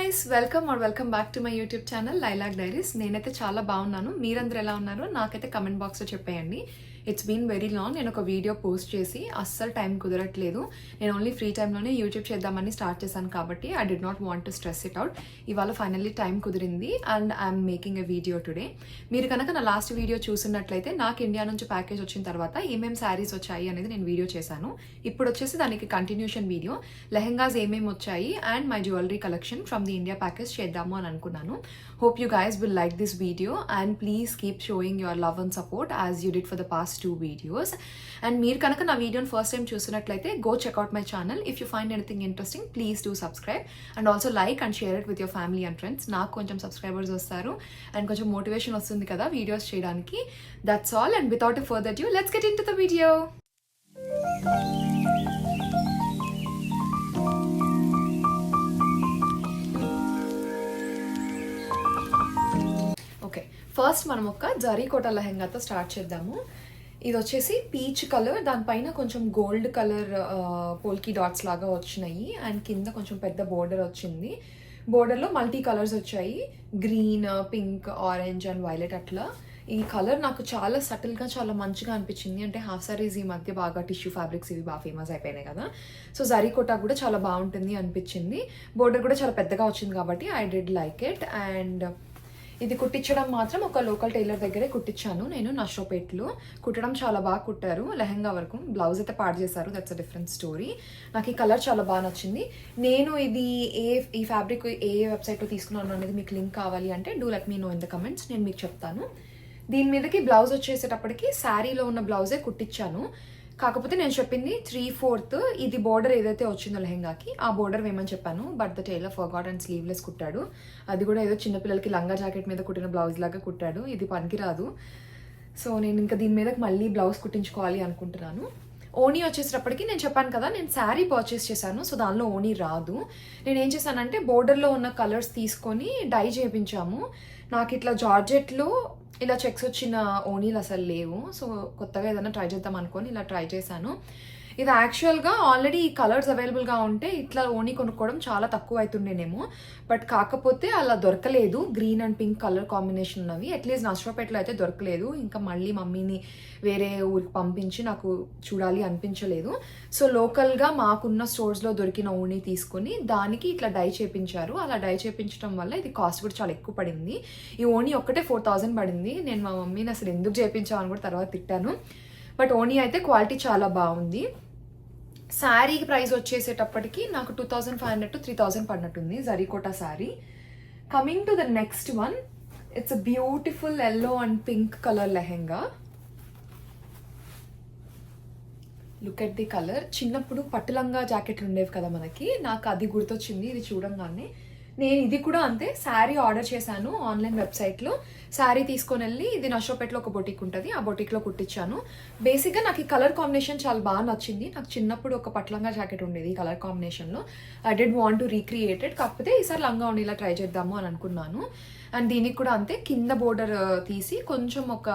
guys, welcome back to my YouTube channel Lilac Diaries. నేనైతే చాలా బాగున్నాను. మీరందరూ ఎలా ఉన్నారో నాకైతే కమెంట్ బాక్స్లో చెప్పేయండి. It's been very long. నేను ఒక వీడియో పోస్ట్ చేసి అస్సలు టైం కుదరట్లేదు. నేను ఓన్లీ ఫ్రీ టైంలోనే యూట్యూబ్ చేద్దామని స్టార్ట్ చేశాను కాబట్టి I did not want to stress it out. ఇవాళ ఫైనల్లీ టైం కుదిరింది and I'm making a video today. మీరు కనుక నా లాస్ట్ వీడియో చూసినట్లయితే నాకు ఇండియా నుంచి ప్యాకేజ్ వచ్చిన తర్వాత ఏమేమి శారీస్ వచ్చాయి అనేది నేను వీడియో చేశాను. ఇప్పుడు వచ్చేసి దానికి కంటిన్యూషన్ వీడియో, లెహెంగాస్ ఏమేమి వచ్చాయి and my jewellery collection from the India package చేద్దాము అని అనుకున్నాను. Hope you guys will like this video and please keep showing your love and support as you did for the past 2 videos. And meer kanaka na video first time chustunnatlaithe go check out my channel. If you find anything interesting, please do subscribe and also like and share it with your family and friends. Naaku koncham subscribers vastaru and koncham motivation vastundi kada videos cheyadaniki. That's all, and without a further ado, let's get into the video. Okay, first మనం ఒక zari kota లెహెంగాతో start చేద్దాము. ఇది వచ్చేసి peach colour, దానిపైన కొంచెం gold colour పోల్కి dots లాగా వచ్చినాయి and కింద కొంచెం పెద్ద బోర్డర్ వచ్చింది. బోర్డర్లో మల్టీ కలర్స్ వచ్చాయి, green, pink, orange and violet. అట్లా ఈ కలర్ నాకు చాలా సటిల్గా చాలా మంచిగా అనిపించింది. అంటే హాఫ్ సారీస్ ఈ మధ్య బాగా టిష్యూ ఫ్యాబ్రిక్స్ ఇవి బాగా ఫేమస్ అయిపోయినాయి కదా, సో జరీకోట కూడా చాలా బాగుంటుంది అనిపించింది. బోర్డర్ కూడా చాలా పెద్దగా వచ్చింది కాబట్టి I did like it. And ఇది కుట్టించడం మాత్రం ఒక లోకల్ టైలర్ దగ్గరే కుట్టించాను నేను, నషోపేట్లో. కుట్టడం చాలా బాగా కుట్టారు లెహంగా వరకు. బ్లౌజ్ అయితే పాడు చేశారు, దట్స్ అ డిఫరెంట్ స్టోరీ. నాకు ఈ కలర్ చాలా బాగా నచ్చింది. నేను ఇది ఈ ఫ్యాబ్రిక్ ఏ వెబ్సైట్లో తీసుకున్నాను అనేది మీకు లింక్ కావాలి అంటే do let me know in the comments, నేను మీకు చెప్తాను. దీని మీదకి బ్లౌజ్ వచ్చేసేటప్పటికి శారీలో ఉన్న బ్లౌజే కుట్టించాను. కాకపోతే నేను చెప్పింది 3/4 ఇది బోర్డర్ ఏదైతే వచ్చిందో లెహెంగాకి ఆ బోర్డర్ వేయమని చెప్పాను. But the tailor forgot and sleeveless కుట్టాడు. అది కూడా ఏదో చిన్నపిల్లలకి లంగా జాకెట్ మీద కుట్టిన బ్లౌజ్ లాగా కుట్టాడు. ఇది పనికిరాదు. సో నేను ఇంకా దీని మీద మళ్ళీ బ్లౌజ్ కుట్టించుకోవాలి అనుకుంటున్నాను. ఓనీ వచ్చేసేటప్పటికి నేను చెప్పాను కదా, నేను శారీ పర్చేస్ చేశాను, సో దానిలో ఓనీ రాదు. నేను ఏం చేశానంటే బోర్డర్లో ఉన్న కలర్స్ తీసుకొని డై చేయించాము. నాకు ఇట్లా జార్జెట్లో ఇలా చెక్స్ వచ్చిన ఓనీలు అసలు లేవు, సో కొత్తగా ఏదైనా ట్రై చేద్దాం అనుకొని ఇలా ట్రై చేశాను. ఇది యాక్చువల్గా ఆల్రెడీ ఈ కలర్స్ అవైలబుల్గా ఉంటే ఇట్లా ఓనీ కొనుక్కోవడం చాలా తక్కువ అవుతుండేనేమో, బట్ కాకపోతే అలా దొరకలేదు. Green and pink colour combination ఉన్నవి అట్లీస్ట్ నష్టపేటలో అయితే దొరకలేదు. ఇంకా మళ్ళీ మమ్మీని వేరే ఊరికి పంపించి నాకు చూడాలి అనిపించలేదు. సో లోకల్గా మాకున్న స్టోర్స్లో దొరికిన ఓనీ తీసుకొని దానికి ఇట్లా డై చేయించారు. అలా డై చేయించడం వల్ల ఇది కాస్ట్ కూడా చాలా ఎక్కువ పడింది. ఈ ఓనీ ఒక్కటే 4000 పడింది. నేను మా మమ్మీని అసలు ఎందుకు చేయించామని కూడా తర్వాత తిట్టాను. బట్ ఓనీ అయితే క్వాలిటీ చాలా బాగుంది. శారీకి ప్రైస్ వచ్చేసేటప్పటికి నాకు 2500 to 3000 పడినట్టుంది జరీకోట sari. Coming to the next one, it's a beautiful yellow and pink colour lehenga. Look at the colour. చిన్నప్పుడు పట్టులంగా జాకెట్లు ఉండేవి కదా మనకి, నాకు అది గుర్తొచ్చింది ఇది చూడంగానే. నేను ఇది కూడా అంతే, శారీ ఆర్డర్ చేశాను ఆన్లైన్ వెబ్సైట్లో. శారీ తీసుకొని వెళ్ళి ఇది నషోపేట్లో ఒక బొటిక్ ఉంటుంది, ఆ బొటిక్లో కుట్టించాను. బేసిక్గా నాకు ఈ కలర్ కాంబినేషన్ చాలా బాగా నచ్చింది. నాకు చిన్నప్పుడు ఒక పట్లంగా జాకెట్ ఉండేది ఈ కలర్ కాంబినేషన్లో. I did want to recreated, కాకపోతే ఈసారి లంగా ఉండి ఇలా ట్రై చేద్దాము అని అనుకున్నాను. అండ్ దీనికి కూడా అంతే, కింద బోర్డర్ తీసి కొంచెం ఒక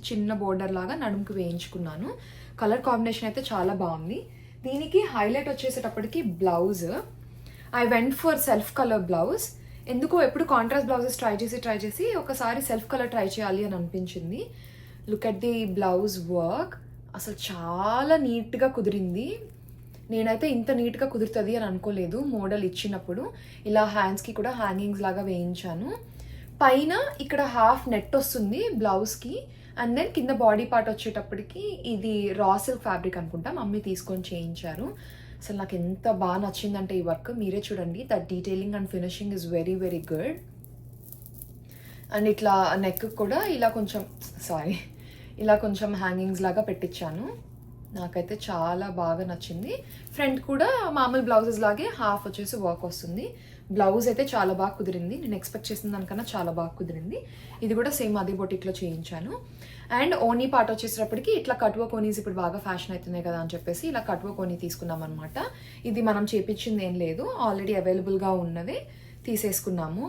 చిన్న బోర్డర్ లాగా నడుముకి వేయించుకున్నాను. కలర్ కాంబినేషన్ అయితే చాలా బాగుంది. దీనికి హైలైట్ వచ్చేసేటప్పటికి blouse. I went for self colour blouse. ఎందుకో ఎప్పుడు కాంట్రాస్ట్ బ్లౌజెస్ ట్రై చేసి ఒకసారి సెల్ఫ్ కలర్ ట్రై చేయాలి అని అనిపించింది. Look at the blouse work, అసలు చాలా నీట్గా కుదిరింది. నేనైతే ఇంత నీట్గా కుదురుతుంది అని అనుకోలేదు మోడల్ ఇచ్చినప్పుడు. ఇలా హ్యాండ్స్కి కూడా హ్యాంగింగ్స్ లాగా వేయించాను. పైన ఇక్కడ హాఫ్ నెట్ వస్తుంది బ్లౌజ్కి, అండ్ దెన్ కింద బాడీ పార్ట్ వచ్చేటప్పటికి ఇది రా సిల్క్ ఫ్యాబ్రిక్ అనుకుంటా, మమ్మీ తీసుకొని చేయించారు. అసలు నాకు ఎంత బాగా నచ్చిందంటే ఈ వర్క్, మీరే చూడండి. The detailing and finishing is very very good. And ఇట్లా నెక్ కూడా ఇలా కొంచెం హ్యాంగింగ్స్ లాగా పెట్టించాను. నాకైతే చాలా బాగా నచ్చింది. ఫ్రంట్ కూడా మామూలు బ్లౌజెస్ లాగే హాఫ్ వచ్చేసి వర్క్ వస్తుంది. బ్లౌజ్ అయితే చాలా బాగా కుదిరింది, నేను ఎక్స్పెక్ట్ చేసిన దానికన్నా చాలా బాగా కుదిరింది. ఇది కూడా సేమ్ అదే బొటిక్లో చేయించాను. అండ్ ఓనీ పార్ట్ వచ్చేసేటప్పటికి ఇట్లా కటువ కోనీస్ ఇప్పుడు బాగా ఫ్యాషన్ అవుతున్నాయి కదా అని చెప్పేసి ఇలా కటువ కోనీ తీసుకున్నాం అనమాట. ఇది మనం చేపించింది ఏం లేదు, ఆల్రెడీ అవైలబుల్గా ఉన్నదే తీసేసుకున్నాము.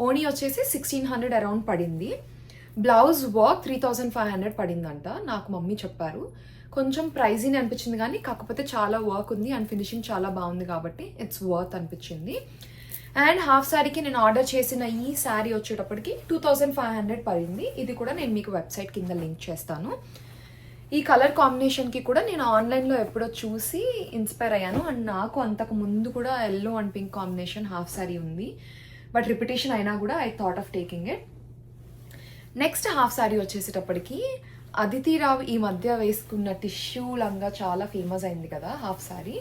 ఓనీ వచ్చేసి 1600 అరౌండ్ పడింది. బ్లౌజ్ వర్క్ 3500 పడిందంట, నాకు మమ్మీ చెప్పారు. కొంచెం ప్రైజీని అనిపించింది కానీ కాకపోతే చాలా వర్క్ ఉంది అండ్ ఫినిషింగ్ చాలా బాగుంది కాబట్టి ఇట్స్ వర్త్ అనిపించింది. అండ్ హాఫ్ శారీకి నేను ఆర్డర్ చేసిన ఈ శారీ వచ్చేటప్పటికి 2500 పడింది. ఇది కూడా నేను మీకు వెబ్సైట్ కింద లింక్ చేస్తాను. ఈ కలర్ కాంబినేషన్కి కూడా నేను ఆన్లైన్లో ఎప్పుడో చూసి ఇన్స్పైర్ అయ్యాను. అండ్ నాకు అంతకు ముందు కూడా yellow and pink combination half sari ఉంది, బట్ రిపిటేషన్ అయినా కూడా I thought of taking it. Next half sari వచ్చేసేటప్పటికి అదితి రావు ఈ మధ్య వేసుకున్న టిష్యూ లంగా చాలా ఫేమస్ అయింది కదా హాఫ్ శారీ,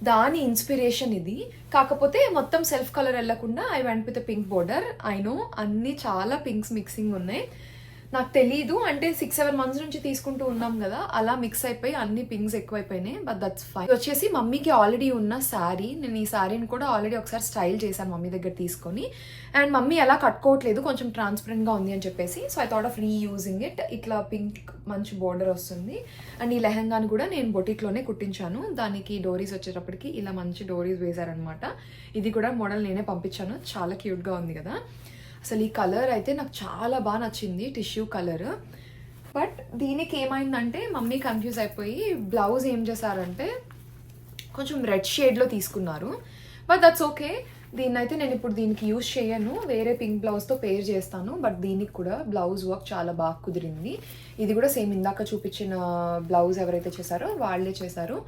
దాని ఇన్స్పిరేషన్ ఇది. కాకపోతే మొత్తం సెల్ఫ్ కలర్ వెళ్ళకుండా I went with pink border. I know అన్నీ చాలా పింక్స్ మిక్సింగ్ ఉన్నాయి, నాకు తెలీదు. అంటే 6-7 months నుంచి తీసుకుంటూ ఉన్నాం కదా, అలా మిక్స్ అయిపోయి అన్ని పింక్స్ ఎక్కువైపోయినాయి, బట్ దట్స్ ఫైన్. వచ్చేసి మమ్మీకి ఆల్రెడీ ఉన్న శారీ, నేను ఈ శారీని కూడా ఆల్రెడీ ఒకసారి స్టైల్ చేశాను మమ్మీ దగ్గర తీసుకొని. అండ్ మమ్మీ ఎలా కట్టుకోవట్లేదు, కొంచెం ట్రాన్స్పరెంట్గా ఉంది అని చెప్పేసి, so I thought of reusing it. ఇట్లా పింక్ మంచి బోర్డర్ వస్తుంది. అండ్ ఈ లెహంగాని కూడా నేను బొటిక్లోనే కుట్టించాను. దానికి డోరీస్ వచ్చేటప్పటికి ఇలా మంచి డోరీస్ వేశారనమాట. ఇది కూడా మోడల్ నేనే పంపించాను, చాలా క్యూట్గా ఉంది కదా. అసలు ఈ కలర్ అయితే నాకు చాలా బాగా నచ్చింది, టిష్యూ కలర్. బట్ దీనికి ఏమైందంటే మమ్మీ కన్ఫ్యూజ్ అయిపోయి బ్లౌజ్ ఏం చేశారంటే కొంచెం రెడ్ షేడ్లో తీసుకున్నారు. బట్ దట్స్ ఓకే, దీన్ని అయితే నేను ఇప్పుడు దీనికి యూజ్ చేయను, వేరే పింక్ బ్లౌజ్తో పేర్ చేస్తాను. బట్ దీనికి కూడా బ్లౌజ్ వర్క్ చాలా బాగా కుదిరింది. ఇది కూడా సేమ్ ఇందాక చూపించిన బ్లౌజ్ ఎవరైతే చేశారో వాళ్ళే చేశారు.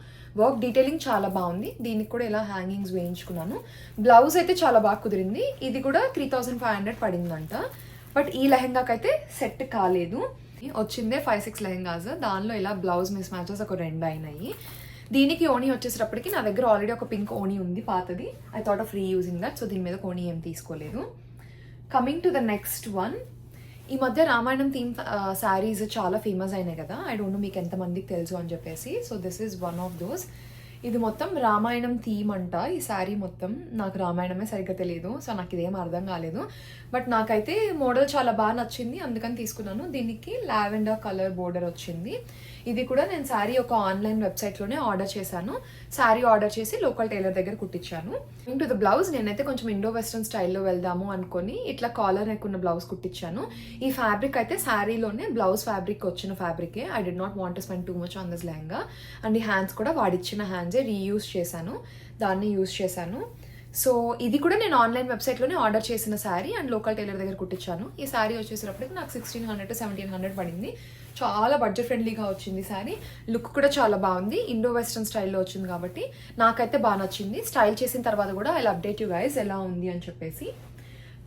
వర్క్ డీటెయిలింగ్ చాలా బాగుంది. దీనికి కూడా ఇలా హ్యాంగింగ్స్ వేయించుకున్నాను. బ్లౌజ్ అయితే చాలా బాగా కుదిరింది. ఇది కూడా 3500 పడిందంట. బట్ ఈ లెహెంగాకి అయితే సెట్ కాలేదు. వచ్చిందే 5-6 లెహెంగాస్, దానిలో ఇలా బ్లౌజ్ మిస్ మ్యాచెస్ ఒక 2 అయినాయి. దీనికి ఓణీ వచ్చేటప్పటికి నా దగ్గర ఆల్రెడీ ఒక పింక్ ఓణీ ఉంది పాతది. I thought of reusing that, so దీని మీద ఓణీ ఏం తీసుకోలేదు. Coming to the next one, ఈ మధ్య రామాయణం థీమ్ శారీస్ చాలా ఫేమస్ అయినాయి కదా. ఐ డోంట్ నో మీకు ఎంతమందికి తెలుసు అని చెప్పేసి, so this is one of those. ఇది మొత్తం రామాయణం థీమ్ అంట ఈ శారీ మొత్తం. నాకు రామాయణమే సరిగ్గా తెలియదు, సో నాకు ఇదేం అర్థం కాలేదు. బట్ నాకైతే మోడల్ చాలా బాగా నచ్చింది, అందుకని తీసుకున్నాను. దీనికి లావెండర్ కలర్ బోర్డర్ వచ్చింది. ఇది కూడా నేను శారీ ఒక ఆన్లైన్ వెబ్సైట్లోనే ఆర్డర్ చేశాను. శారీ ఆర్డర్ చేసి లోకల్ టైలర్ దగ్గర కుట్టించాను. ఇంటూ ద బ్లౌజ్ నేనైతే కొంచెం ఇండో వెస్ట్రన్ స్టైల్లో వెళ్దాము అనుకొని ఇట్లా కాలర్ నెక్ ఉన్న బ్లౌజ్ కుట్టించాను. ఈ ఫ్యాబ్రిక్ అయితే శారీలోనే బ్లౌజ్ ఫ్యాబ్రిక్ వచ్చిన ఫ్యాబ్రికే. I did not want to spend too much on this lehenga. And ఈ హ్యాండ్స్ కూడా వాడిచ్చిన హ్యాండ్సే రీయూజ్ చేశాను, దాన్ని యూజ్ చేశాను. సో ఇది కూడా నేను ఆన్లైన్ వెబ్సైట్లోనే ఆర్డర్ చేసిన శారీ అండ్ లోకల్ టైలర్ దగ్గర కుట్టించాను. ఈ శారీ వచ్చేసినప్పటికి నాకు 1600 to 1700 పడింది. చాలా బడ్జెట్ ఫ్రెండ్లీగా వచ్చింది శారీ. లుక్ కూడా చాలా బాగుంది, ఇండో వెస్ట్రన్ స్టైల్లో వచ్చింది కాబట్టి నాకైతే బాగా నచ్చింది. స్టైల్ చేసిన తర్వాత కూడా ఐ అప్డేట్ యూ గైస్ ఎలా ఉంది అని చెప్పేసి.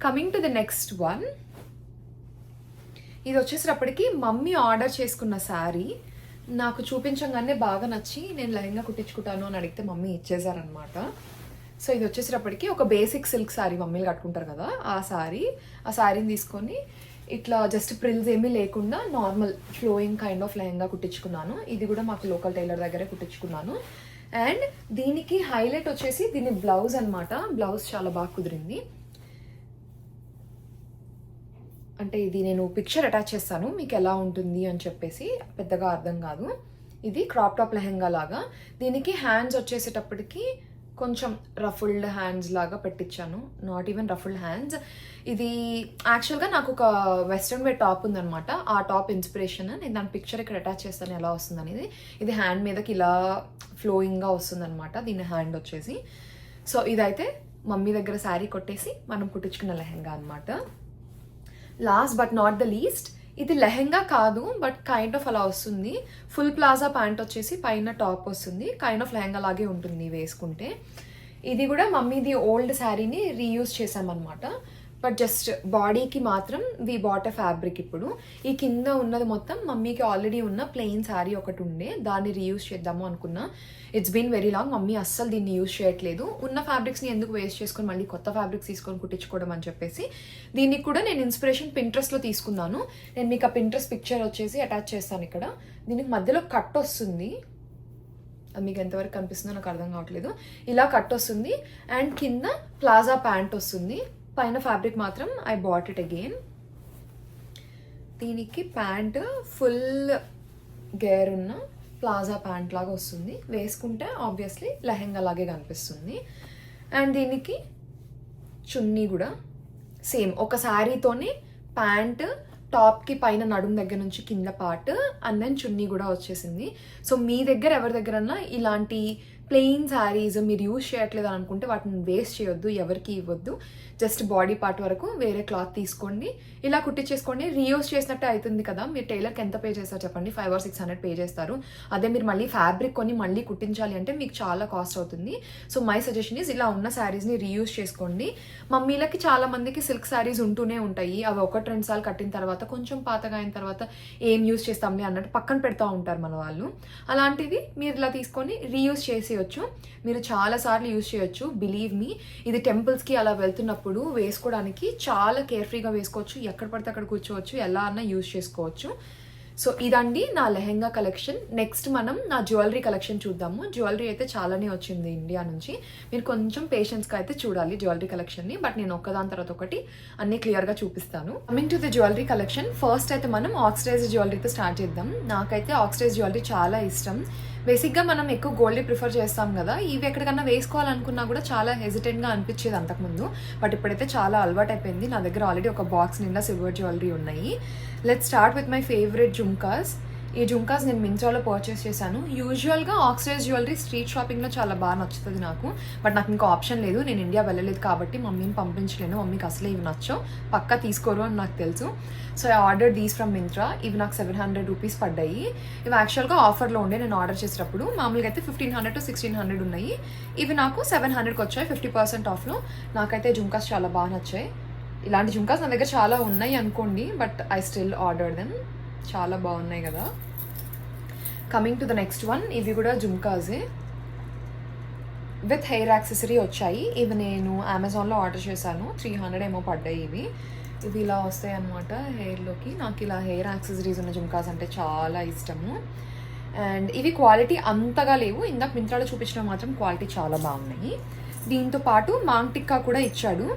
Coming to the next one, ఇది వచ్చేసినప్పటికి మమ్మీ ఆర్డర్ చేసుకున్న శారీ. నాకు చూపించగానే బాగా నచ్చి నేను లెహంగా కుట్టించుకుంటాను అని అడిగితే మమ్మీ ఇచ్చేసారనమాట. సో ఇది వచ్చేసేటప్పటికి ఒక బేసిక్ సిల్క్ శారీ, మమ్మీలు కట్టుకుంటారు కదా ఆ శారీని తీసుకొని ఇట్లా జస్ట్ ప్రిల్స్ ఏమీ లేకుండా normal flowing kind of lehenga కుట్టించుకున్నాను. ఇది కూడా మాకు లోకల్ టైలర్ దగ్గరే కుట్టించుకున్నాను. అండ్ దీనికి హైలైట్ వచ్చేసి దీని బ్లౌజ్ అనమాట. బ్లౌజ్ చాలా బాగా కుదిరింది. అంటే ఇది నేను పిక్చర్ అటాచ్ చేస్తాను మీకు ఎలా ఉంటుంది అని చెప్పేసి, పెద్దగా అర్థం కాదు. ఇది క్రాప్ టాప్ లెహంగా లాగా. దీనికి హ్యాండ్స్ వచ్చేసేటప్పటికి కొంచెం రఫుల్డ్ హ్యాండ్స్ లాగా పెట్టించాను, నాట్ ఈవెన్ రఫుల్డ్ హ్యాండ్స్. ఇది యాక్చువల్గా నాకు ఒక వెస్ట్రన్ వేర్ టాప్ ఉందనమాట, ఆ టాప్ ఇన్స్పిరేషన్. నేను దాని పిక్చర్ ఇక్కడ అటాచ్ చేస్తాను ఎలా వస్తుంది అనేది. ఇది హ్యాండ్ మీదకి ఇలా ఫ్లోయింగ్గా వస్తుంది అనమాట దీని హ్యాండ్ వచ్చేసి. సో ఇదైతే మమ్మీ దగ్గర శారీ కొట్టేసి మనం కుట్టించుకున్న లెహంగా అనమాట. Last but not the least, ఇది లెహంగా కాదు బట్ కైండ్ ఆఫ్ అలా వస్తుంది. ఫుల్ ప్లాజా ప్యాంట్ వచ్చేసి పైన టాప్ వస్తుంది, కైండ్ ఆఫ్ లెహంగా లాగే ఉంటుంది వేసుకుంటే. ఇది కూడా మమ్మీది ఓల్డ్ శారీని రీయూజ్ చేసామన్నమాట. బట్ జస్ట్ బాడీకి మాత్రం వి బాట్ ఎ ఫ్యాబ్రిక్. ఇప్పుడు ఈ కింద ఉన్నది మొత్తం మమ్మీకి ఆల్రెడీ ఉన్న ప్లెయిన్ శారీ ఒకటి ఉండే, దాన్ని రీయూజ్ చేద్దాము అనుకున్నా. It's been very long, mummy అస్సలు దీన్ని యూజ్ చేయట్లేదు. ఉన్న ఫ్యాబ్రిక్స్ని ఎందుకు వేస్ట్ చేసుకొని మళ్ళీ కొత్త ఫ్యాబ్రిక్స్ తీసుకొని కుట్టించుకోవడం అని చెప్పేసి దీనికి కూడా నేను ఇన్స్పిరేషన్ పింట్రెస్ట్లో తీసుకున్నాను. నేను మీకు ఆ పింట్రెస్ట్ పిక్చర్ వచ్చేసి అటాచ్ చేస్తాను ఇక్కడ. దీనికి మధ్యలో కట్ వస్తుంది, అది మీకు ఎంతవరకు కనిపిస్తుందో నాకు అర్థం కావట్లేదు. ఇలా కట్ వస్తుంది అండ్ కింద ప్లాజా ప్యాంట్ వస్తుంది. పైన ఫ్యాబ్రిక్ మాత్రం ఐ బాట్ ఇట్ అగైన్. దీనికి ప్యాంట్ ఫుల్ గేర్ ఉన్న ప్లాజా ప్యాంట్ లాగా వస్తుంది, వేసుకుంటే ఆబ్వియస్లీ లెహంగా లాగే కనిపిస్తుంది. అండ్ దీనికి చున్నీ కూడా సేమ్ ఒక శారీతోనే ప్యాంట్, టాప్కి పైన నడుము దగ్గర నుంచి కింద పార్ట్, అండ్ దెన్ చున్నీ కూడా వచ్చేసింది. సో మీ దగ్గర ఎవరి దగ్గరన్నా ఇలాంటి ప్లెయిన్ శారీస్ మీరు యూజ్ చేయట్లేదు అని అనుకుంటే వాటిని వేస్ట్ చేయొద్దు, ఎవరికి ఇవ్వద్దు. జస్ట్ బాడీ పార్ట్ వరకు వేరే క్లాత్ తీసుకోండి, ఇలా కుట్టించేసుకోండి. రీయూజ్ చేసినట్టే అవుతుంది కదా. మీరు టైలర్కి ఎంత పే చేస్తారు చెప్పండి? 500 or 600 పే చేస్తారు. అదే మీరు మళ్ళీ ఫ్యాబ్రిక్ కొని మళ్ళీ కుట్టించాలి అంటే మీకు చాలా కాస్ట్ అవుతుంది. సో మై సజెషన్ ఈజ్ ఇలా ఉన్న శారీస్ని రీయూజ్ చేసుకోండి. మమ్మీలకి చాలా మందికి సిల్క్ శారీస్ ఉంటూనే ఉంటాయి. అవి 1-2 సార్లు కట్టిన తర్వాత కొంచెం పాతగా అయిన తర్వాత ఏం యూజ్ చేస్తాంలే అన్నట్టు పక్కన పెడతా ఉంటారు మన వాళ్ళు. అలాంటివి మీరు ఇలా తీసుకొని రీయూజ్ చేసేయచ్చు. మీరు చాలాసార్లు యూజ్ చేయొచ్చు. బిలీవ్ మీ, ఇది టెంపుల్స్కి అలా వెళ్తున్నప్పుడు వేసుకోవడానికి చాలా కేర్ఫ్రీగా వేసుకోవచ్చు. ఎక్కడ పడితే అక్కడ కూర్చోవచ్చు, ఎలా అన్నా యూజ్ చేసుకోవచ్చు. సో ఇదండి నా లెహెంగా కలెక్షన్. నెక్స్ట్ మనం నా జ్యువెలరీ కలెక్షన్ చూద్దాము. జ్యువెలరీ అయితే చాలానే వచ్చింది ఇండియా నుంచి. మీరు కొంచెం పేషెన్స్గా అయితే చూడాలి జ్యువెలరీ కలెక్షన్ని. బట్ నేను ఒక్కదాని తర్వాత ఒకటి అన్ని క్లియర్గా చూపిస్తాను. Coming to the jewellery collection, first అయితే మనం ఆక్సిడైజ్ జ్యువెలరీతో స్టార్ట్ చేద్దాం. నాకైతే ఆక్సిడైజ్ జ్యువెలరీ చాలా ఇష్టం. బేసిక్గా మనం ఎక్కువ గోల్డ్ ప్రిఫర్ చేస్తాం కదా. ఇవి ఎక్కడికన్నా వేసుకోవాలనుకున్నా కూడా చాలా హెజిటెంట్గా అనిపించేది అంతకుముందు. బట్ ఇప్పుడైతే చాలా అలవాటు అయిపోయింది. నా దగ్గర ఆల్రెడీ ఒక బాక్స్ నిండా సిల్వర్ జ్యువెలరీ ఉన్నాయి. Let's start with my favourite jhumkas. ఈ జుమ్కాస్ నేను మింత్రాలో పర్చేస్ చేశాను. యూజువల్గా ఆక్సిడైజ్ జ్యువెలరీ స్ట్రీట్ షాపింగ్లో చాలా బాగా నచ్చుతుంది నాకు. బట్ నాకు ఇంకా ఆప్షన్ లేదు, నేను ఇండియా వెళ్ళలేదు కాబట్టి మమ్మీని పంపించలేను. మమ్మీకి అసలే ఇవి నచ్చవు, పక్కా తీసుకోరు అని నాకు తెలుసు. So I order these from Myntra. ఇవి నాకు 700 రూపీస్ పడ్డాయి. ఇవి యాక్చువల్గా ఆఫర్లో ఉండే నేను ఆర్డర్ చేసేటప్పుడు. మామూలుగా అయితే 1500 to 1600 ఉన్నాయి. ఇవి నాకు 700కి వచ్చాయి 50% ఆఫ్లో. నాకైతే జుమ్కాస్ చాలా బాగా నచ్చాయి. ఇలాంటి జుమ్కాస్ నా దగ్గర చాలా ఉన్నాయి అనుకోండి, but I still order them. చాలా బాగున్నాయి కదా. Coming to the next one, ఇవి కూడా జుమ్కాజే విత్ హెయిర్ యాక్సెసరీ వచ్చాయి. ఇవి నేను అమెజాన్లో ఆర్డర్ చేశాను. 300 ఏమో పడ్డాయి ఇవి. ఇవి ఇలా వస్తాయి అనమాట హెయిర్లోకి. నాకు ఇలా హెయిర్ యాక్సెసరీస్ ఉన్న జుమ్కాస్ అంటే చాలా ఇష్టము. అండ్ ఇవి క్వాలిటీ అంతగా లేవు. ఇందాక మింత్రాలో చూపించడం మాత్రం క్వాలిటీ చాలా బాగున్నాయి. దీంతో పాటు మాంగ్ టిక్కా కూడా ఇచ్చాడు.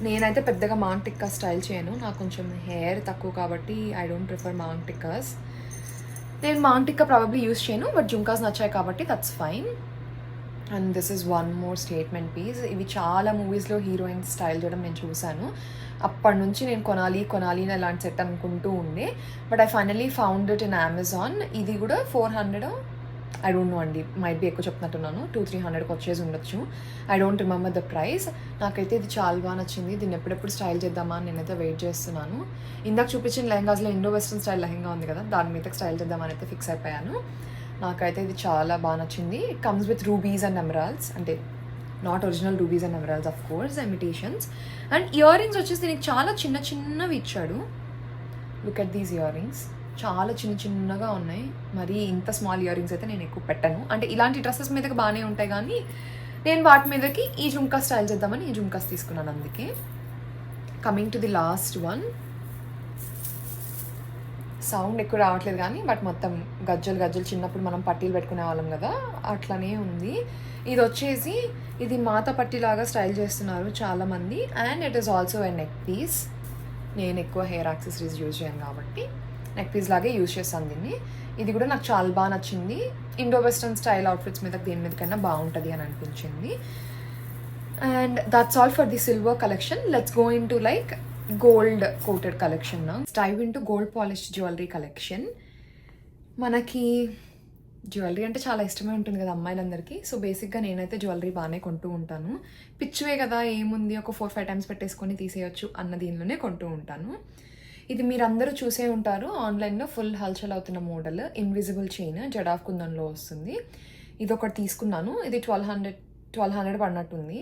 నేనైతే పెద్దగా మాంగ్ టిక్కా స్టైల్ చేయను, నాకు కొంచెం హెయిర్ తక్కువ కాబట్టి I don't prefer maang tikkas. నేను మాంగ్ టిక్కా ప్రాబబ్లీ యూస్ చేయను, బట్ జుమ్కాస్ నచ్చాయి కాబట్టి that's fine. And this is one more statement piece. ఇవి చాలా మూవీస్లో హీరోయిన్స్ స్టైల్ చేయడం నేను చూశాను. అప్పటి నుంచి నేను కొనాలి అని అలాంటి సెట్ అనుకుంటూ ఉండే. But I finally found it in Amazon. ఇది కూడా 400, ఐ డోంట్ నో అండి, మైట్ బి ఎక్కువ చెప్తున్నట్టున్నాను. 200-300కి వచ్చేసి ఉండొచ్చు. I don't remember the price. నాకైతే ఇది చాలా బాగా నచ్చింది. దీన్ని ఎప్పుడెప్పుడు స్టైల్ చేద్దామా అని నేనైతే వెయిట్ చేస్తున్నాను. ఇందాక చూపించిన లెహంగాస్లో ఇండో వెస్ట్రన్ స్టైల్ లెహంగా ఉంది కదా, దాని మీద స్టైల్ చేద్దామని అయితే ఫిక్స్ అయిపోయాను. నాకైతే ఇది చాలా బాగా నచ్చింది. It comes with rubies and emeralds, అంటే not original rubies and emeralds, of course imitations. And ear rings వచ్చేసి దీనికి చాలా చిన్నవి ఇచ్చాడు. Look at these ear rings, చాలా చిన్నగా ఉన్నాయి. మరి ఇంత స్మాల్ ఇయర్ రింగ్స్ అయితే నేను ఎక్కువ పెట్టను. అంటే ఇలాంటి డ్రెస్సెస్ మీదకి బాగానే ఉంటాయి కానీ నేను వాటి మీదకి ఈ జుమ్కా స్టైల్ చేద్దామని ఈ జుమ్కాస్ తీసుకున్నాను అందుకే. Coming to the last one, sound ఎక్కువ రావట్లేదు కానీ బట్ మొత్తం గజ్జలు చిన్నప్పుడు మనం పట్టీలు పెట్టుకునే వాళ్ళం కదా, అట్లనే ఉంది. ఇది వచ్చేసి ఇది మాత పట్టీలాగా స్టైల్ చేస్తున్నారు చాలామంది. And it is also a neck piece. నేను ఎక్కువ హెయిర్ యాక్సెసరీస్ యూజ్ చేయను కాబట్టి నెక్ పీస్ లాగే యూజ్ చేస్తాను దీన్ని. ఇది కూడా నాకు చాలా బాగా నచ్చింది. ఇండో వెస్టర్న్ స్టైల్ అవుట్ఫిట్స్ మీద దేని మీద కన్నా బాగుంటుంది అని అనిపించింది. And that's all for the silver collection. Let's go in to like gold coated collection. Dive in to gold polish jewellery collection. మనకి జ్యువెలరీ అంటే చాలా ఇష్టమే ఉంటుంది కదా అమ్మాయిలందరికీ. సో బేసిక్గా నేనైతే జ్యువెలరీ బాగానే కొంటూ ఉంటాను. పిచ్చివే కదా, ఏముంది ఒక 4-5 టైమ్స్ పెట్టేసుకొని తీసేయచ్చు అన్న దీనిలోనే కొంటూ ఉంటాను. ఇది మీరందరూ చూసే ఉంటారు ఆన్లైన్లో ఫుల్ హల్చల్ అవుతున్న మోడల్, ఇన్విజిబుల్ చైన్, జడాఫ్ కుందన్లో వస్తుంది. ఇది ఒకటి తీసుకున్నాను. ఇది 1200 పడినట్టుంది.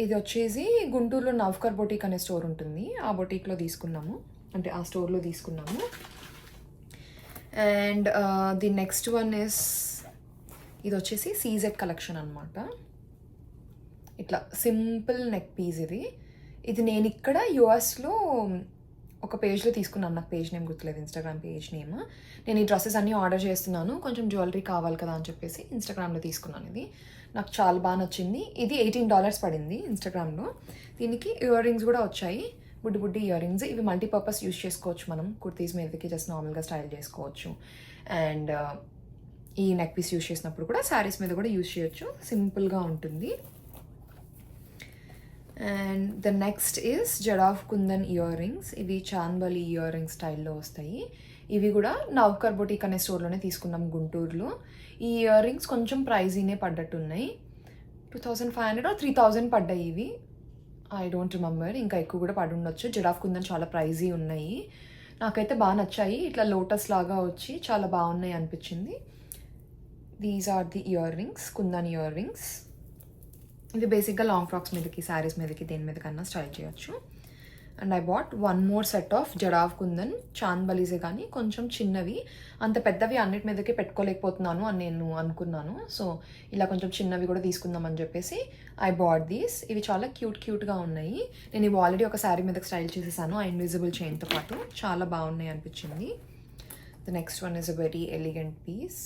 ఇది వచ్చేసి గుంటూరులో నవ్కర్ బొటీక్ అనే స్టోర్ ఉంటుంది, ఆ బొటీక్లో తీసుకున్నాము, అంటే ఆ స్టోర్లో తీసుకున్నాము. And the next one is, ఇది వచ్చేసి సీజెడ్ కలెక్షన్ అనమాట. ఇట్లా సింపుల్ నెక్ పీస్. ఇది నేను ఇక్కడ యూఎస్లో ఒక పేజ్లో తీసుకున్నాను, నాకు పేజ్ నేమ్ గుర్తులేదు, ఇన్స్టాగ్రామ్ పేజ్ నేమ్. నేను ఈ డ్రెస్సెస్ అన్నీ ఆర్డర్ చేస్తున్నాను, కొంచెం జ్యువెలరీ కావాలి కదా అని చెప్పేసి ఇన్స్టాగ్రామ్లో తీసుకున్నాను. ఇది నాకు చాలా బాగా నచ్చింది. ఇది $18 పడింది ఇన్స్టాగ్రామ్లో. దీనికి ఇయర్ రింగ్స్ కూడా వచ్చాయి, బుడ్డి ఇయర్ రింగ్స్. ఇవి మల్టీపర్పస్ యూస్ చేసుకోవచ్చు, మనం కుర్తీస్ మీదకి జస్ట్ నార్మల్గా స్టైల్ చేసుకోవచ్చు. అండ్ ఈ నెక్ పీస్ యూస్ చేసినప్పుడు కూడా శారీస్ మీద కూడా యూస్ చేయొచ్చు, సింపుల్గా ఉంటుంది. And the next is jadau kundan earrings. ఇవి చాందబలి ఇయర్ రింగ్ స్టైల్లో వస్తాయి. ఇవి కూడా నౌకర్ బొటిక్ అనే స్టోర్లోనే తీసుకున్నాం గుంటూరులో. ఈ ఇయర్ రింగ్స్ కొంచెం ప్రైజీనే పడ్డట్టున్నాయి. 2500 or 3000 పడ్డాయి ఇవి. ఐ డోంట్ రిమెంబర్, ఇంకా ఎక్కువ కూడా పడి ఉండొచ్చు. జిరాఫ్ కుందన్ చాలా ప్రైజీ ఉన్నాయి. నాకైతే బాగా నచ్చాయి, ఇట్లా లోటస్ లాగా వచ్చి చాలా బాగున్నాయి అనిపించింది. These are the earrings, kundan earrings. ఇవి బేసిక్గా లాంగ్ ఫ్రాక్స్ మీదకి, శారీస్ మీదకి, దేని మీద కన్నా స్టైల్ చేయొచ్చు. And I bought one more set of jadau kundan చాంద్ బలీజే, కానీ కొంచెం చిన్నవి, అంత పెద్దవి అన్నిటి మీదకి పెట్టుకోలేకపోతున్నాను అని నేను అనుకున్నాను. సో ఇలా కొంచెం చిన్నవి కూడా తీసుకుందాం అని చెప్పేసి ఐ బాట్ దీస్. ఇవి చాలా క్యూట్గా ఉన్నాయి. నేను ఇవి ఆల్రెడీ ఒక శారీ మీదకి స్టైల్ చేసేసాను ఆ ఇన్విజిబుల్ చైన్తో పాటు. చాలా బాగున్నాయి అనిపించింది. The next one is a very elegant piece.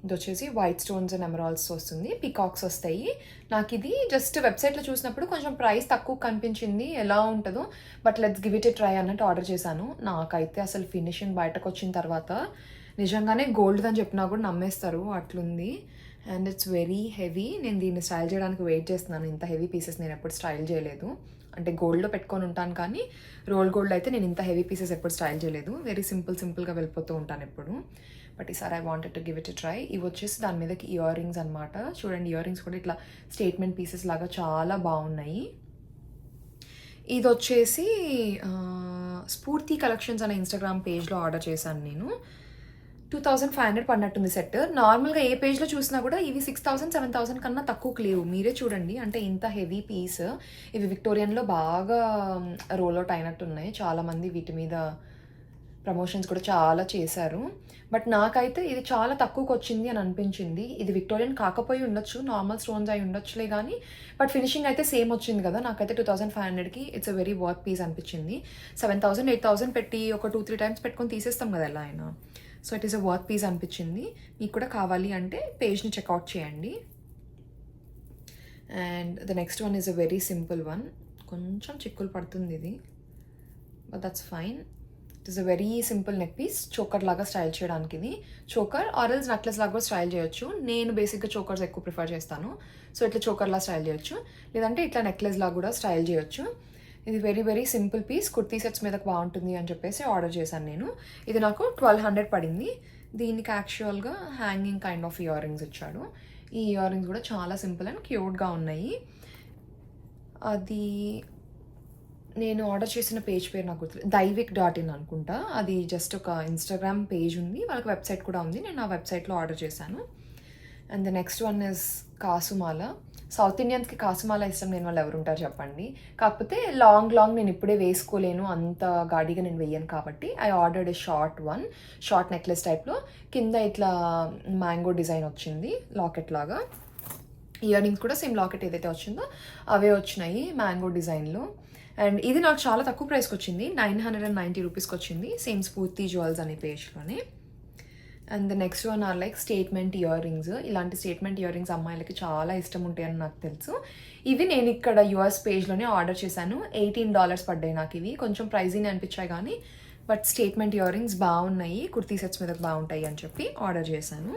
ఇది వచ్చేసి వైట్ స్టోన్స్ అండ్ ఎమరాల్డ్స్ వస్తుంది, పికాక్స్ వస్తాయి. నాకు ఇది జస్ట్ వెబ్సైట్లో చూసినప్పుడు కొంచెం ప్రైస్ తక్కువ కనిపించింది, ఎలా ఉంటుందో, but let's give it A try అన్నట్టు ఆర్డర్ చేశాను. నాకైతే అసలు ఫినిషింగ్ బయటకు వచ్చిన తర్వాత నిజంగానే గోల్డ్ అని చెప్పినా కూడా నమ్మేస్తారు, అట్లుంది. And it's very heavy. నేను దీన్ని స్టైల్ చేయడానికి వెయిట్ చేస్తున్నాను. ఇంత హెవీ పీసెస్ నేను ఎప్పుడు స్టైల్ చేయలేదు. అంటే గోల్డ్లో పెట్టుకొని ఉంటాను, కానీ రోల్ గోల్డ్ అయితే నేను ఇంత హెవీ పీసెస్ ఎప్పుడు స్టైల్ చేయలేదు. వెరీ సింపుల్గా వెళ్ళిపోతూ ఉంటాను ఎప్పుడు. బట్ ఈసారి I wanted to give it a try. ఇవి వచ్చేసి దాని మీదకి ఇయర్ రింగ్స్ అనమాట. చూడండి, ఇయర్ రింగ్స్ కూడా ఇట్లా స్టేట్మెంట్ పీసెస్ లాగా చాలా బాగున్నాయి. ఇది వచ్చేసి స్ఫూర్తి కలెక్షన్స్ అనే ఇన్స్టాగ్రామ్ పేజ్లో ఆర్డర్ చేశాను నేను. 2500 పడినట్టుంది సెట్. నార్మల్గా ఏ పేజ్లో చూసినా కూడా ఇవి 6000, 7000 కన్నా తక్కువకు లేవు. మీరే చూడండి, అంటే ఇంత హెవీ పీస్. ఇవి విక్టోరియన్లో బాగా రోల్ అవుట్ అయినట్టున్నాయి. చాలామంది వీటి మీద ప్రమోషన్స్ కూడా చాలా చేశారు. బట్ నాకైతే ఇది చాలా తక్కువకి వచ్చింది అని అనిపించింది. ఇది విక్టోరియన్ కాకపోయి ఉండొచ్చు, నార్మల్ స్టోన్స్ అయి ఉండొచ్చులే కానీ, బట్ ఫినిషింగ్ అయితే సేమ్ వచ్చింది కదా. నాకైతే 2500కి it's a very worth piece అనిపించింది. 7000, 8000 పెట్టి ఒక 2-3 టైమ్స్ పెట్టుకొని తీసేస్తాం కదా ఎలా అయినా. So it is a worth piece అనిపించింది. మీకు కూడా కావాలి అంటే పేజ్ని చెక్అవుట్ చేయండి. And the next one is a very simple one. కొంచెం చిక్కులు పడుతుంది ఇది, but that's fine. It is a very simple neck piece. Choker లాగా స్టైల్ చేయడానికి ఇది. చోకర్ ఆరెల్స్ నెక్లెస్ లాగా కూడా స్టైల్ చేయొచ్చు. నేను బేసిక్గా చోకర్స్ ఎక్కువ ప్రిఫర్ చేస్తాను. సో ఇట్లా చోకర్లా స్టైల్ చేయొచ్చు, లేదంటే ఇట్లా నెక్లెస్ లాగా కూడా స్టైల్ చేయొచ్చు. ఇది very simple piece. Kurti sets మీదకి బాగుంటుంది అని చెప్పేసి ఆర్డర్ చేశాను నేను. ఇది నాకు 1200 పడింది. దీనికి యాక్చువల్గా hanging kind of ear rings ఇచ్చాడు. ఈ ఇయర్ రింగ్స్ కూడా చాలా సింపుల్ అండ్ క్యూట్గా ఉన్నాయి. అది నేను ఆర్డర్ చేసిన పేజ్ పేరు నాకు గుర్తులేదు, daivic.in అనుకుంటా. అది జస్ట్ ఒక ఇన్స్టాగ్రామ్ పేజ్ ఉంది, వాళ్ళకి వెబ్సైట్ కూడా ఉంది. నేను ఆ వెబ్సైట్లో ఆర్డర్ చేశాను. And the next one is kasumala. South ఇండియన్స్కి కాసుమాల ఇష్టం లేని వాళ్ళు ఎవరు ఉంటారు చెప్పండి. కాకపోతే లాంగ్ నేను ఇప్పుడే వేసుకోలేను, అంత గాడిగా నేను వేయను కాబట్టి I ordered a short necklace టైప్లో. కింద ఇట్లా మ్యాంగో డిజైన్ వచ్చింది, లాకెట్ లాగా. ఇయర్ రింగ్స్ కూడా సేమ్ లాకెట్ ఏదైతే వచ్చిందో అవే వచ్చినాయి మ్యాంగో డిజైన్లో. అండ్ ఇది నాకు చాలా తక్కువ ప్రైస్కి వచ్చింది, 990 రూపీస్కి వచ్చింది, సేమ్ స్ఫూర్తి జ్యువెల్స్ అనే పేజ్లోనే. And the next one are like statement ear rings. ఇలాంటి స్టేట్మెంట్ ఇయర్ రింగ్స్ అమ్మాయిలకి చాలా ఇష్టం ఉంటాయని నాకు తెలుసు. ఇవి నేను ఇక్కడ యూఎస్ పేజ్లోనే ఆర్డర్ చేశాను. $18 పడ్డాయి నాకు. ఇవి కొంచెం ప్రైజీనే అనిపించాయి కానీ, బట్ స్టేట్మెంట్ ఇయర్ రింగ్స్ బాగున్నాయి, కుర్తీ సెట్స్ మీద బాగుంటాయి అని చెప్పి ఆర్డర్ చేశాను.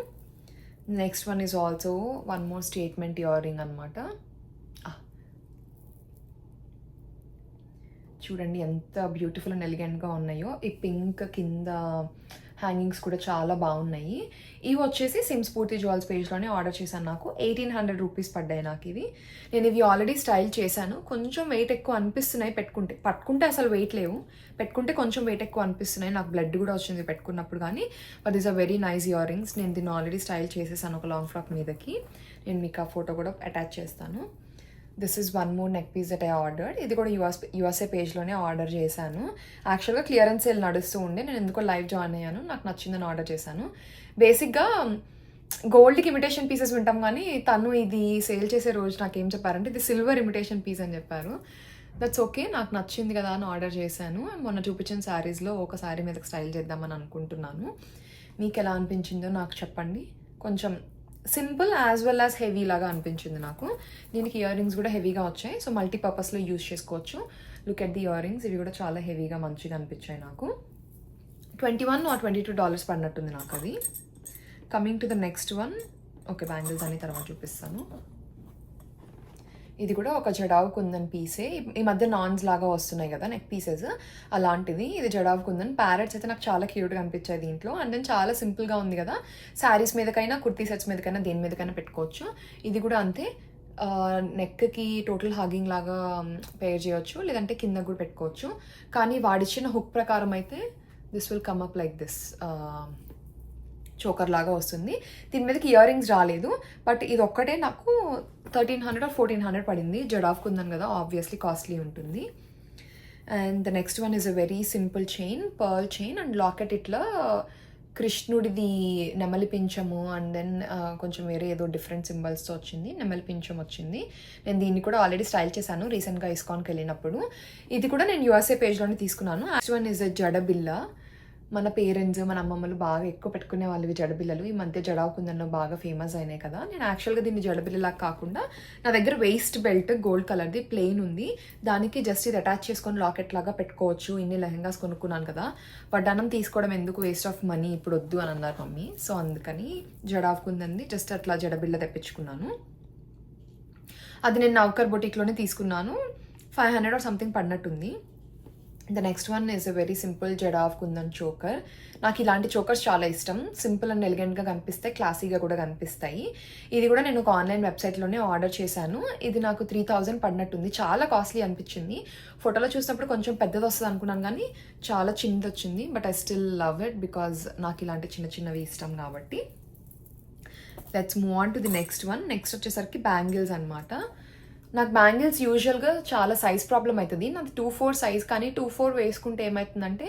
Next one is also one more statement ear ring అనమాట. చూడండి ఎంత బ్యూటిఫుల్ అండ్ ఎలిగెంట్గా ఉన్నాయో. ఈ పింక్ కింద హ్యాంగింగ్స్ కూడా చాలా బాగున్నాయి. ఇవి వచ్చేసి సేమ్ స్ఫూర్తి జ్యువెల్స్ పేజ్లోనే ఆర్డర్ చేశాను. నాకు 1800 రూపీస్ పడ్డాయి నాకు ఇవి. నేను ఇవి ఆల్రెడీ స్టైల్ చేశాను. కొంచెం వెయిట్ ఎక్కువ అనిపిస్తున్నాయి పట్టుకుంటే అసలు వెయిట్ లేవు, పెట్టుకుంటే కొంచెం వెయిట్ ఎక్కువ అనిపిస్తున్నాయి. నాకు బ్లడ్ కూడా వచ్చింది పెట్టుకున్నప్పుడు, కానీ but is a very nice ear rings. నేను దీన్ని ఆల్రెడీ స్టైల్ చేసేసాను ఒక లాంగ్ ఫ్రాక్ మీదకి. నేను మీకు ఆ ఫోటో కూడా అటాచ్ చేస్తాను. This is one more neck peace that I ordered. ఇది కూడా యూఎస్ఏ పేజ్లోనే ఆర్డర్ చేశాను. యాక్చువల్గా క్లియరెన్స్ సేల్ నడుస్తూ ఉండే, నేను ఎందుకో లైవ్ జాయిన్ అయ్యాను, నాకు నచ్చిందని ఆర్డర్ చేశాను. బేసిక్గా గోల్డ్కి ఇమిటేషన్ పీసెస్ వింటాం, కానీ తను ఇది సేల్ చేసే రోజు నాకు ఏం చెప్పారంటే ఇది సిల్వర్ ఇమిటేషన్ పీస్ అని చెప్పారు. దట్స్ ఓకే, నాకు నచ్చింది కదా అని ఆర్డర్ చేశాను. మొన్న చూపించిన శారీస్లో ఒక శారీ మీదకి స్టైల్ చేద్దామని అనుకుంటున్నాను. మీకు ఎలా అనిపించిందో నాకు చెప్పండి. కొంచెం simple as well as heavy లాగా అనిపించింది నాకు. దీనికి ఇయర్ రింగ్స్ కూడా హెవీగా వచ్చాయి, సో మల్టీపర్పస్లో యూజ్ చేసుకోవచ్చు. Look at the earrings, ఇవి కూడా చాలా హెవీగా మంచిగా అనిపించాయి నాకు. $21 or $22 పడినట్టుంది నాకు అది. Coming to the next one. Okay, bangles అన్ని తర్వాత చూపిస్తాను. ఇది కూడా ఒక జడావు కుందన్ పీసే. ఈ మధ్య నాన్స్ లాగా వస్తున్నాయి కదా నెక్ పీసెస్, అలాంటిది. ఇది జడావు కుందన్. ప్యారెట్స్ అయితే నాకు చాలా క్యూట్గా అనిపించాయి దీంట్లో. అండ్ దెన్ చాలా సింపుల్గా ఉంది కదా, శారీస్ మీదకైనా కుర్తీ సెట్స్ మీదకైనా దేని మీదకైనా పెట్టుకోవచ్చు. ఇది కూడా అంతే, నెక్కి టోటల్ హగింగ్ లాగా పేర్ చేయొచ్చు, లేదంటే కింద కూడా పెట్టుకోవచ్చు. కానీ వాడిచ్చిన హుక్ ప్రకారం అయితే this will come up like this, choker లాగా వస్తుంది. దీని మీదకి ఇయర్ రింగ్స్ రాలేదు, బట్ ఇది ఒక్కటే నాకు 1300 or 1400 పడింది. జడాఫ్ కుందన్ కదా, ఆబ్వియస్లీ కాస్ట్లీ ఉంటుంది. And the next one is a very simple chain, pearl chain and locket. ఇట్లా కృష్ణుడిది నెమలి పింఛము అండ్ దెన్ కొంచెం వేరే ఏదో డిఫరెంట్ సింబల్స్తో వచ్చింది, నెమలి పింఛం వచ్చింది. నేను దీన్ని కూడా ఆల్రెడీ స్టైల్ చేశాను రీసెంట్గా ఇస్కాన్కి వెళ్ళినప్పుడు. ఇది కూడా నేను యూఎస్ఏ పేజ్లోనే తీసుకున్నాను. Next one is a jadabilla. మన పేరెంట్స్, మన అమ్మమ్మలు బాగా ఎక్కువ పెట్టుకునే వాళ్ళు జడబిల్లలు. ఈ మధ్య జడావు కుందన్లో బాగా ఫేమస్ అయినాయి కదా. నేను యాక్చువల్గా దీన్ని జడబిల్లలాగా కాకుండా, నా దగ్గర వేస్ట్ బెల్ట్ గోల్డ్ కలర్ది ప్లెయిన్ ఉంది, దానికి జస్ట్ ఇది అటాచ్ చేసుకొని లాకెట్ లాగా పెట్టుకోవచ్చు. ఇన్ని లెహెంగాస్ కొనుక్కున్నాను కదా, వడ్డానం తీసుకోవడం ఎందుకు, వేస్ట్ ఆఫ్ మనీ, ఇప్పుడు వద్దు అని అన్నారు మమ్మీ. సో అందుకని జడావు కుందన్ది జస్ట్ అట్లా జడబిల్ల తెప్పించుకున్నాను. అది నేను నౌకర్ బొటిక్లోనే తీసుకున్నాను. 500 or something పడినట్టుంది. The next one is a very simple jadau kundan choker. నాకు ఇలాంటి చోకర్స్ చాలా ఇష్టం. సింపుల్ అండ్ ఎలిగెంట్గా కనిపిస్తాయి, క్లాసీగా కూడా కనిపిస్తాయి. ఇది కూడా నేను ఒక ఆన్లైన్ వెబ్సైట్లోనే ఆర్డర్ చేశాను. ఇది నాకు 3000 పడినట్టుంది. చాలా కాస్ట్లీ అనిపించింది. ఫోటోలో చూసినప్పుడు కొంచెం పెద్దది వస్తుంది అనుకున్నాను, కానీ చాలా చిన్నది వచ్చింది. But I still love it because నాకు ఇలాంటి చిన్న చిన్నవి ఇష్టం కాబట్టి. Let's move on to the next one. Next వచ్చేసరికి బ్యాంగిల్స్ అనమాట. నాకు బ్యాంగిల్స్ యూజువల్గా చాలా సైజ్ ప్రాబ్లం అవుతుంది. నాది 2/4 సైజ్, కానీ 2/4 వేసుకుంటే ఏమవుతుందంటే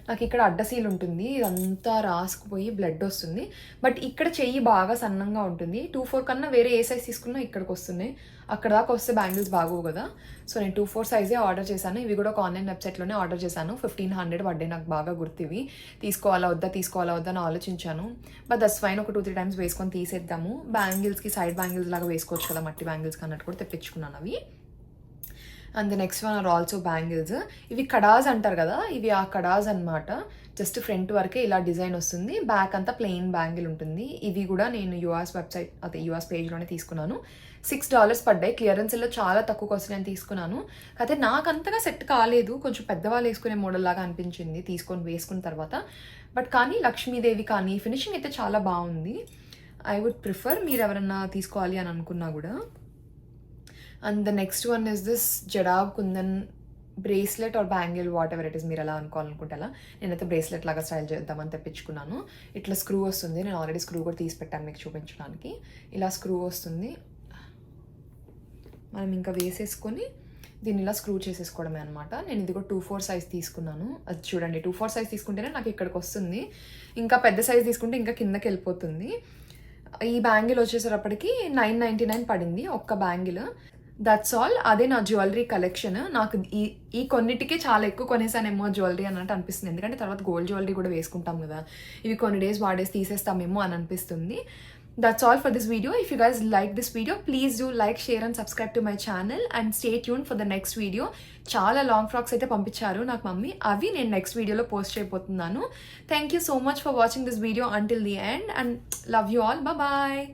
నాకు ఇక్కడ అడ్డసీలు ఉంటుంది, ఇదంతా రాసుకుపోయి బ్లడ్ వస్తుంది. బట్ ఇక్కడ చెయ్యి బాగా సన్నంగా ఉంటుంది. 2/4 కన్నా వేరే ఏ సైజ్ తీసుకున్నా ఇక్కడికి వస్తున్నాయి. అక్కడ దాకా వస్తే బ్యాంగిల్స్ బాగోవు కదా. సో నేను 2/4 సైజే ఆర్డర్ చేశాను. ఇవి కూడా ఒక ఆన్లైన్ వెబ్సైట్లోనే ఆర్డర్ చేశాను. 1500 పడ్డాయి. నాకు బాగా గుర్తివి. తీసుకోవాలా వద్దా అని ఆలోచించాను. బట్ దట్స్ ఫైన్, ఒక 2-3 టైమ్స్ వేసుకొని తీసేద్దాము. బ్యాంగిల్స్కి సైడ్ బ్యాంగిల్స్ లాగా వేసుకోవచ్చు కదా, మట్టి బ్యాంగిల్స్ అన్నట్టు కూడా తెప్పించుకున్నాను అవి. And the next one are also bangles. ఇవి కడాస్ అంటారు కదా, ఇవి ఆ కడాస్ అనమాట. జస్ట్ ఫ్రంట్ వరకే ఇలా డిజైన్ వస్తుంది, బ్యాక్ అంతా ప్లెయిన్ బ్యాంగిల్ ఉంటుంది. ఇవి కూడా నేను యూఎస్ వెబ్సైట్, అదే యూఎస్ పేజ్లోనే తీసుకున్నాను. $6 పడ్డాయి. క్లియరెన్స్లో చాలా తక్కువ కోసం నేను తీసుకున్నాను. అయితే నాకు అంతగా సెట్ కాలేదు, కొంచెం పెద్దవాళ్ళు వేసుకునే మోడల్ లాగా అనిపించింది వేసుకున్న తర్వాత. బట్ కానీ లక్ష్మీదేవి కానీ ఫినిషింగ్ అయితే చాలా బాగుంది. ఐ వుడ్ ప్రిఫర్ మీరు ఎవరన్నా తీసుకోవాలి అని అనుకున్నా కూడా. And the next one is this jadau kundan bracelet or bangle, whatever it is, మీరు ఎలా అనుకోవాలనుకుంటే అలా. నేనైతే బ్రేస్లెట్ లాగా స్టైల్ చేద్దామని తెప్పించుకున్నాను. ఇట్లా స్క్రూ వస్తుంది. నేను ఆల్రెడీ స్క్రూ కూడా తీసి పెట్టాను మీకు చూపించడానికి. ఇలా స్క్రూ వస్తుంది, మనం ఇంకా వేసేసుకొని దీన్ని ఇలా స్క్రూ చేసేసుకోవడమే అనమాట. నేను ఇది కూడా 2/4 సైజ్ తీసుకున్నాను. అది చూడండి, 2/4 సైజ్ తీసుకుంటేనే నాకు ఇక్కడికి వస్తుంది. ఇంకా పెద్ద సైజ్ తీసుకుంటే ఇంకా కిందకి వెళ్ళిపోతుంది. ఈ బ్యాంగిల్ వచ్చేసరికి $999 పడింది ఒక్క బ్యాంగిల్. That's all. అదే నా జ్యువెలరీ కలెక్షన్. నాకు ఈ కొన్నిటికే చాలా ఎక్కువ కొనేసానేమో జ్యువెలరీ అన్నట్టు అనిపిస్తుంది. ఎందుకంటే తర్వాత గోల్డ్ జ్యువెలరీ కూడా వేసుకుంటాం కదా, ఇవి కొన్ని డేస్ వాడేసి తీసేస్తామేమో అని అనిపిస్తుంది. That's all for this video. If you guys like this video, please do like, share and subscribe to my channel and stay tuned for the next video. చాలా లాంగ్ ఫ్రాక్స్ అయితే పంపించారు నాకు మమ్మీ, అవి నేను next వీడియోలో post చేయబోతున్నాను. Thank you so much for watching this video until the end and love you all. Bye bye.